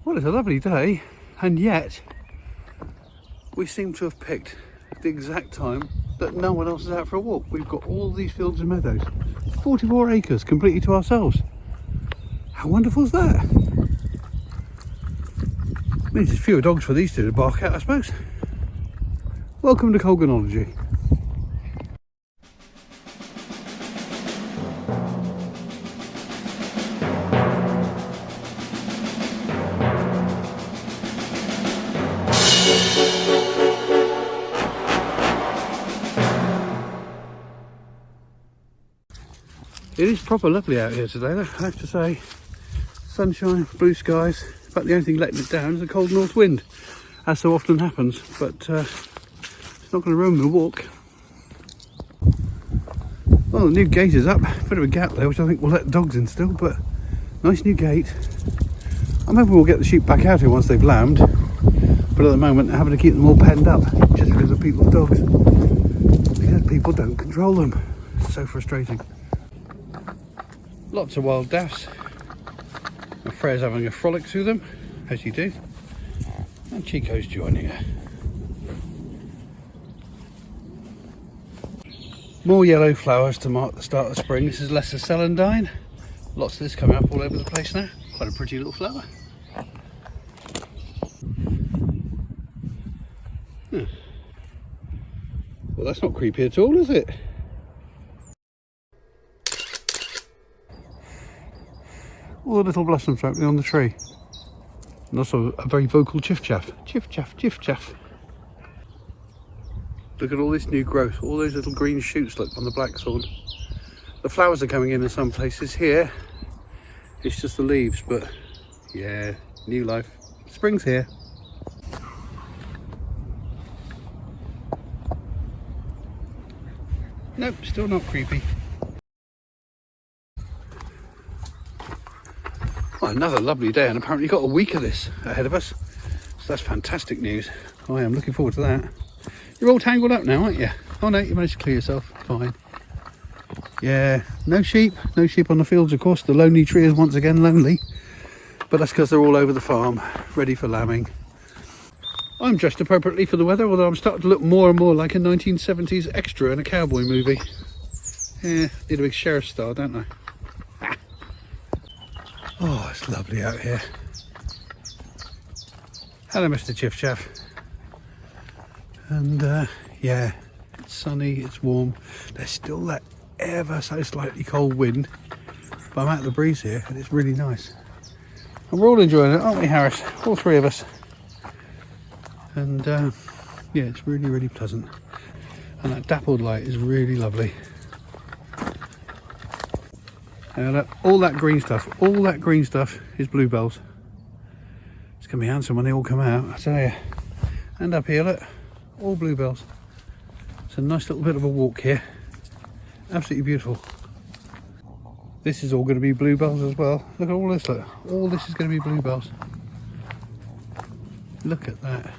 Well, it's a lovely day, and yet we seem to have picked the exact time that no one else is out for a walk. We've got all these fields and meadows, 44 acres completely to ourselves. How wonderful is that? Means there's fewer dogs for these two to bark at, I suppose. Welcome to Colganology. It is proper lovely out here today, though, I have to say. Sunshine, blue skies. In fact, the only thing letting it down is a cold north wind, as so often happens, but it's not going to ruin the walk. Well, the new gate is up. Bit of a gap there, which I think will let the dogs in still, but nice new gate. I'm hoping we'll get the sheep back out here once they've lambed, but at the moment they're having to keep them all penned up just because of people's dogs, because people don't control them. It's so frustrating. Lots of wild daffs. Freya's having a frolic through them, as you do. And Chico's joining her. More yellow flowers to mark the start of spring. This is lesser celandine. Lots of this coming up all over the place now. Quite a pretty little flower. Well, that's not creepy at all, is it? All the little blossoms opening on the tree. And also a very vocal chiff-chaff. Chiff-chaff, chiff-chaff. Look at all this new growth, all those little green shoots, look, on the blackthorn. The flowers are coming in some places. Here, it's just the leaves, but yeah, new life. Spring's here. Nope, still not creepy. Well, another lovely day, and apparently got a week of this ahead of us, so that's fantastic news. I am looking forward to that. You're all tangled up now, aren't you? Oh no, you managed to clear yourself, fine. Yeah, no sheep on the fields, of course. The lonely tree is once again lonely, but that's because they're all over the farm, ready for lambing. I'm dressed appropriately for the weather, although I'm starting to look more and more like a 1970s extra in a cowboy movie. Yeah, need a big sheriff star, don't I? Oh, it's lovely out here. Hello, Mr. Chiff-chaff. And yeah, it's sunny, it's warm. There's still that ever so slightly cold wind, but I'm out of the breeze here and it's really nice. And we're all enjoying it, aren't we, Harris? All three of us. And yeah, it's really, really pleasant. And that dappled light is really lovely. And all that green stuff is bluebells. It's going to be handsome when they all come out, I tell you. And up here, look, all bluebells. It's a nice little bit of a walk here. Absolutely beautiful. This is all going to be bluebells as well. Look at all this, look. All this is going to be bluebells. Look at that.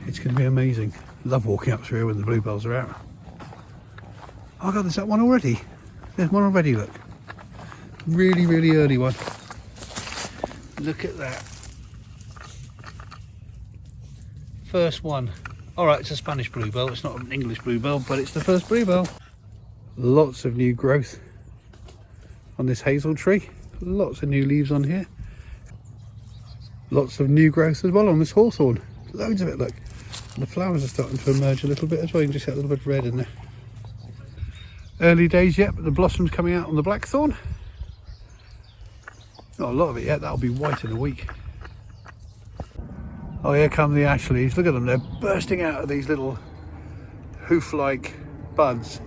It's going to be amazing. Love walking up through here when the bluebells are out. Oh God, there's that one already. There's one already, look. Really, really early one. Look at that. First one. Alright, it's a Spanish bluebell. It's not an English bluebell, but it's the first bluebell. Lots of new growth on this hazel tree. Lots of new leaves on here. Lots of new growth as well on this hawthorn. Loads of it, look. And the flowers are starting to emerge a little bit as well. You can just get a little bit of red in there. Early days yet, but the blossoms coming out on the blackthorn. Not a lot of it yet, that'll be white in a week. Oh, here come the ash leaves. Look at them, they're bursting out of these little hoof-like buds.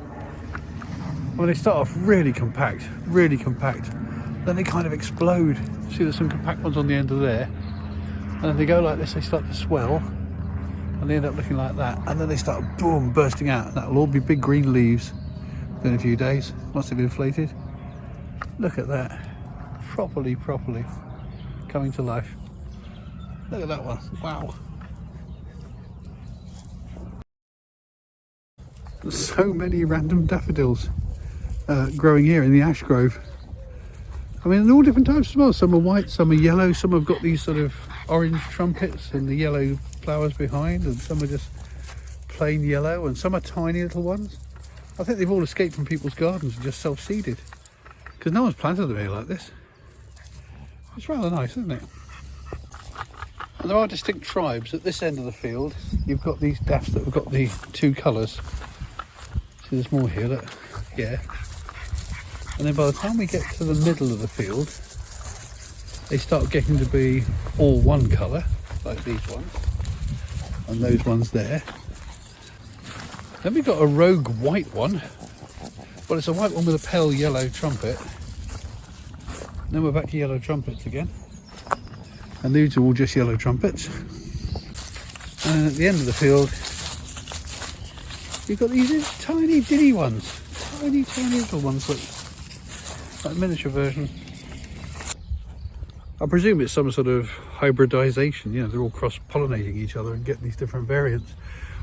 Well, they start off really compact, then they kind of explode. See, there's some compact ones on the end of there, and then they go like this, they start to swell, and they end up looking like that, and then they start, boom, bursting out, and that'll all be big green leaves in a few days, once they've inflated. Look at that, properly coming to life. Look at that one, wow. There's so many random daffodils growing here in the ash grove. I mean, they're all different types as well. Some are white, some are yellow, some have got these sort of orange trumpets and the yellow flowers behind, and some are just plain yellow, and some are tiny little ones. I think they've all escaped from people's gardens and just self-seeded, because no one's planted them here like this. It's rather nice, isn't it? And there are distinct tribes at this end of the field. You've got these daffs that have got the two colours. See, there's more here, look. Yeah. And then by the time we get to the middle of the field, they start getting to be all one colour, like these ones, and those ones there. Then we've got a rogue white one. Well, it's a white one with a pale yellow trumpet. Then we're back to yellow trumpets again. And these are all just yellow trumpets. And at the end of the field, you've got these tiny diddy ones. Tiny little ones, like miniature version. I presume it's some sort of hybridization. You know, they're all cross-pollinating each other and getting these different variants.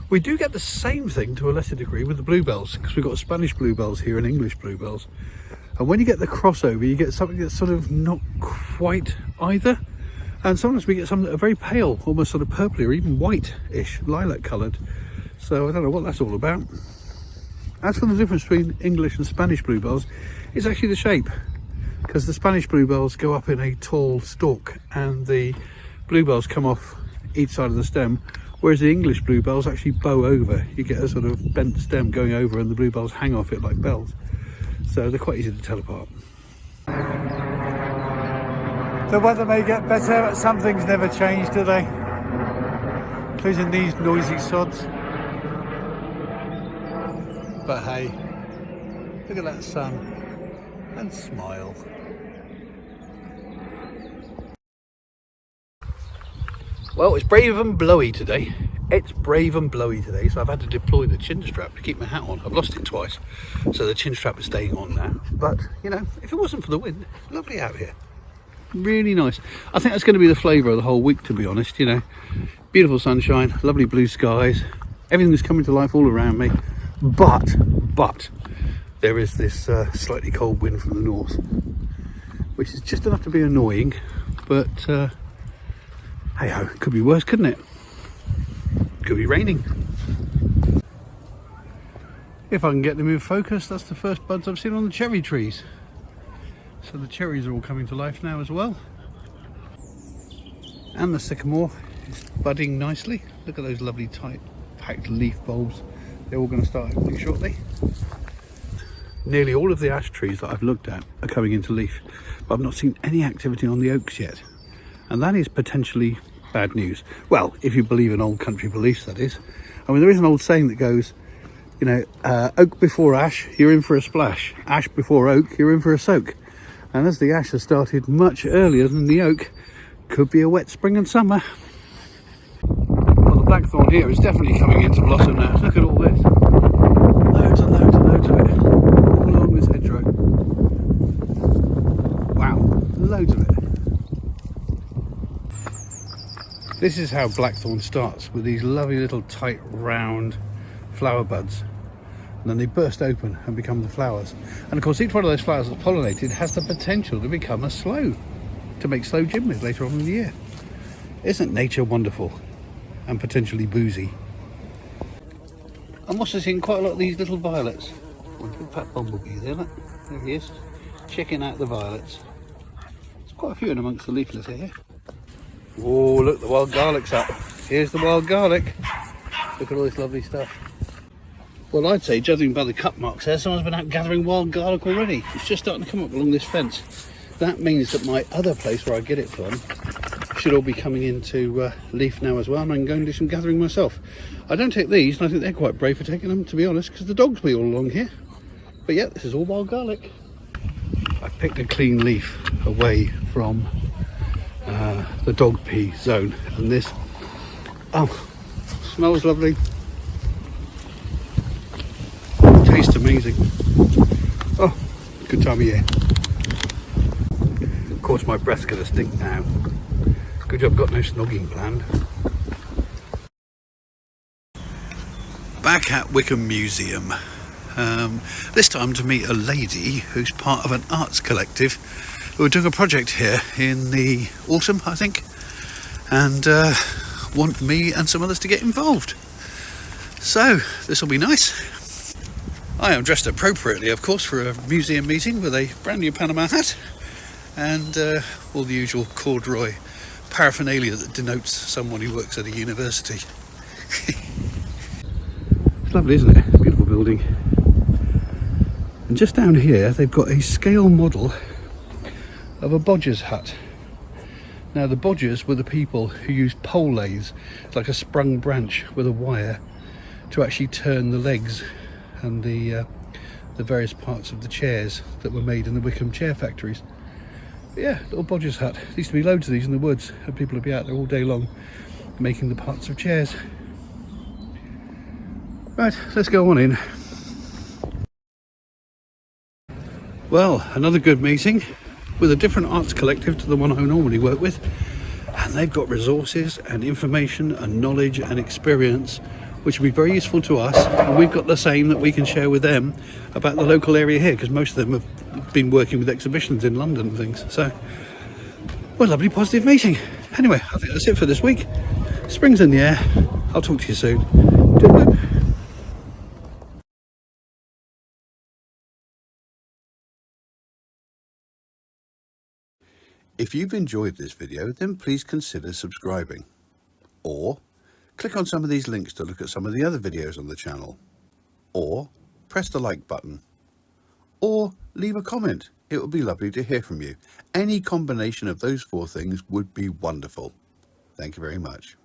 We do get the same thing to a lesser degree with the bluebells, because we've got Spanish bluebells here and English bluebells. And when you get the crossover, you get something that's sort of not quite either. And sometimes we get some that are very pale, almost sort of purpley or even white-ish, lilac coloured. So I don't know what that's all about. As for the difference between English and Spanish bluebells, it's actually the shape, because the Spanish bluebells go up in a tall stalk and the bluebells come off each side of the stem, whereas the English bluebells actually bow over. You get a sort of bent stem going over and the bluebells hang off it like bells. So they're quite easy to tell apart. The weather may get better, but some things never change, do they? Including these noisy sods. But hey, look at that sun and smile. Well, it's brave and blowy today. It's brave and blowy today, so I've had to deploy the chin strap to keep my hat on. I've lost it twice, so the chin strap is staying on now. But, you know, if it wasn't for the wind, lovely out here. Really nice. I think that's going to be the flavour of the whole week, to be honest, you know. Beautiful sunshine, lovely blue skies, everything's coming to life all around me. But there is this slightly cold wind from the north, which is just enough to be annoying, but hey ho, it could be worse, couldn't it? Could be raining. If I can get them in focus, that's the first buds I've seen on the cherry trees. So the cherries are all coming to life now as well. And the sycamore is budding nicely. Look at those lovely tight packed leaf bulbs. They're all going to start opening shortly. Nearly all of the ash trees that I've looked at are coming into leaf, but I've not seen any activity on the oaks yet. And that is potentially bad news. Well, if you believe in old country beliefs, that is. I mean, there is an old saying that goes, you know, oak before ash, you're in for a splash. Ash before oak, you're in for a soak. And as the ash has started much earlier than the oak, could be a wet spring and summer. Well, the blackthorn here is definitely coming into blossom now. Look at all this. Loads and loads and loads of it. All along this hedgerow. Wow, loads of it. This is how blackthorn starts, with these lovely little tight round flower buds. And then they burst open and become the flowers. And of course each one of those flowers that's pollinated has the potential to become to make sloe gimlets later on in the year. Isn't nature wonderful and potentially boozy? I'm also seeing quite a lot of these little violets. One big fat bumblebee there, look. There he is, checking out the violets. There's quite a few in amongst the leaflets here. Oh, look, the wild garlic's up. Here's the wild garlic. Look at all this lovely stuff. Well, I'd say, judging by the cut marks there, someone's been out gathering wild garlic already. It's just starting to come up along this fence. That means that my other place where I get it from should all be coming into leaf now as well, and I can go and do some gathering myself. I don't take these, and I think they're quite brave for taking them, to be honest, because the dogs be all along here. But yeah, this is all wild garlic. I've picked a clean leaf away from the dog pea zone, and this, oh, smells lovely. Tastes amazing. Oh, good time of year. Of course my breath's gonna stink now. Good job I've got no snogging planned. Back at Wickham Museum. This time to meet a lady who's part of an arts collective who are doing a project here in the autumn, I think, and want me and some others to get involved. So this will be nice. I am dressed appropriately, of course, for a museum meeting with a brand new Panama hat and all the usual corduroy paraphernalia that denotes someone who works at a university. It's lovely, isn't it? Beautiful building. And just down here they've got a scale model of a bodger's hut. Now the bodgers were the people who used pole lathes, like a sprung branch with a wire, to actually turn the legs and the various parts of the chairs that were made in the Wickham chair factories. But yeah, little bodger's hut. There used to be loads of these in the woods, and people would be out there all day long making the parts of chairs. Right, let's go on in. Well, another good meeting with a different arts collective to the one I normally work with, and they've got resources and information and knowledge and experience which will be very useful to us, and we've got the same that we can share with them about the local area here, because most of them have been working with exhibitions in London and things. So, well, lovely positive meeting. Anyway, I think that's it for this week. Spring's in the air. I'll talk to you soon. Toodle-pip. If you've enjoyed this video, then please consider subscribing, or click on some of these links to look at some of the other videos on the channel, or press the like button, or leave a comment. It would be lovely to hear from you. Any combination of those 4 things would be wonderful. Thank you very much.